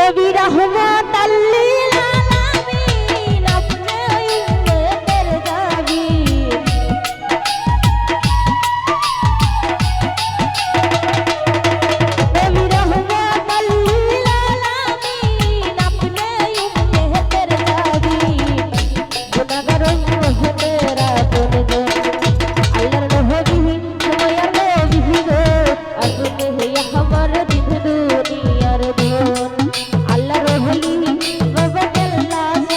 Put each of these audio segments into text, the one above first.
নবী রহমত লিল আলামিন আপনি উম্মতের জাবিন নবী রহমত লিল আলামিন আপনি উম্মতের জাবিন গুনাহগার উম্মতের আপনজন আল্লাহর নবী মায়ার নবী গো আপনি হে আমার দিন দুনিয়ার ধন আল্লাহর ওলি বাবা আল্লাহ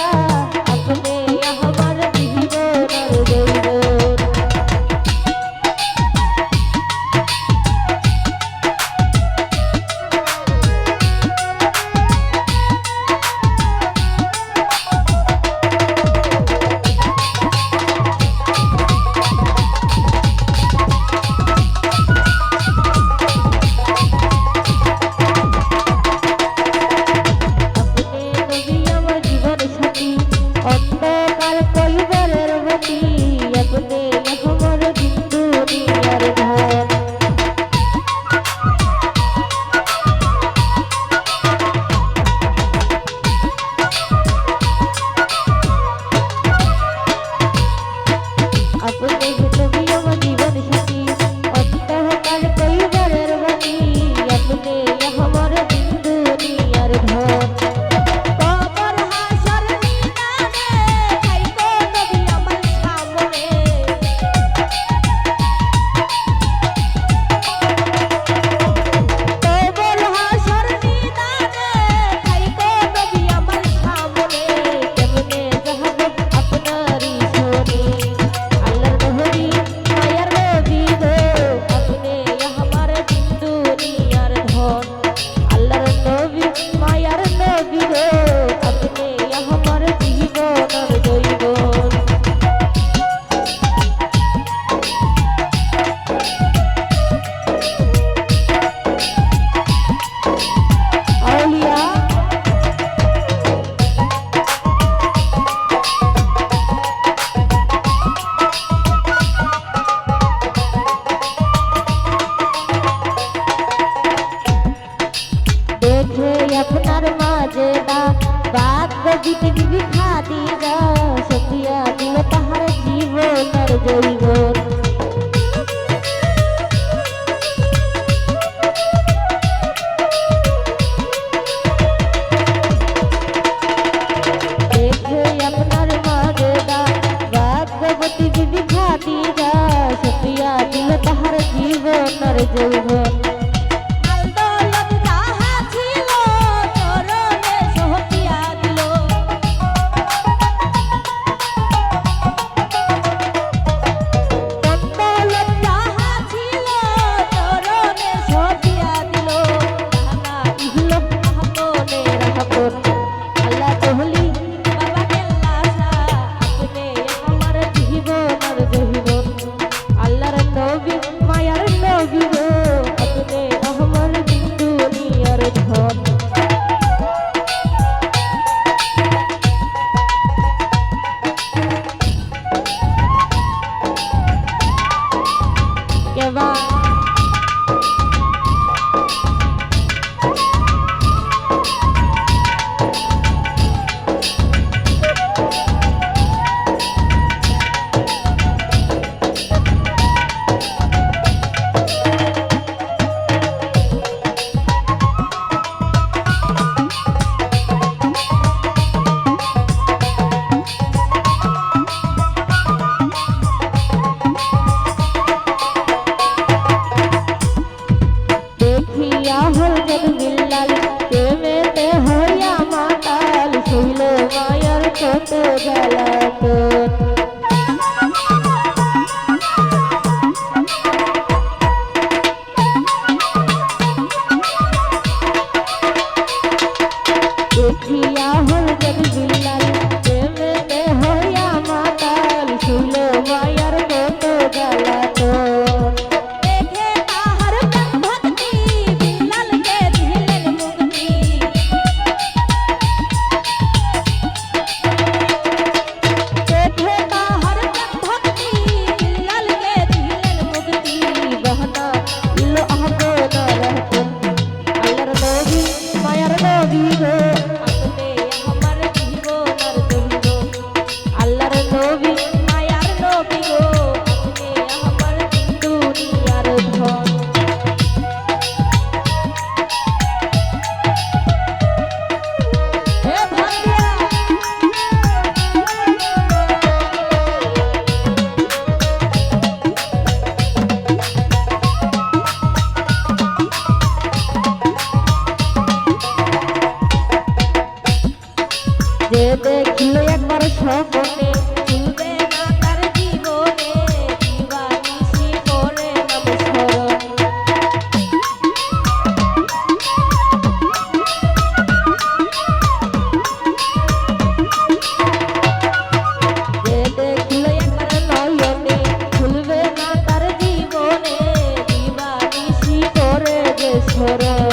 আপনি আমার জীবনের দৈবন অন্ধকার কলবরের মতি আপনি আমার দিন দুনিয়ার ধন আপনি নবী আমার জীবন সাথী অন্ধকার কলবরের মতি আপনি আমার দিন দুনিয়ার ধন আপনার মাঝে না বাগ্য বিবি খাদিজা সফিয়া দিল তাহার জীবনের জৈবন দেখে আপনার মাঝে না ভাগ্যবতী বিবি খাদিজা সফিয়া দিল তাহার জীবনের জৈবন যে দেখিল একবার স্বপ্নে ভুলবে না তার জীবনে দিবানিশি করে নাম স্মরণ যে দেখিল একবার নয়নে ভুলবে না তার জীবনে দিবানিশি করে যে স্মরণ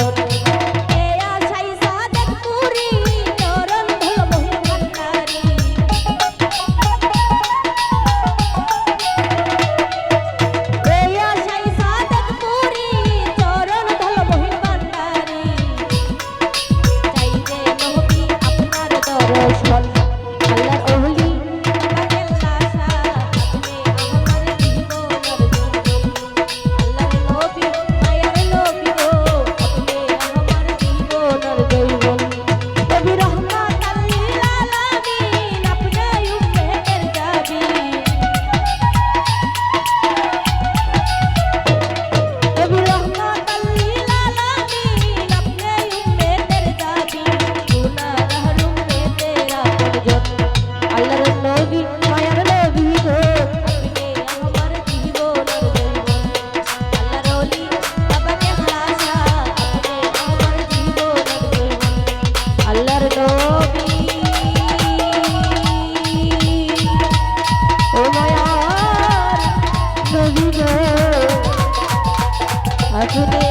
আসলে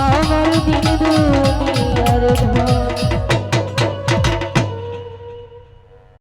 আমার দিন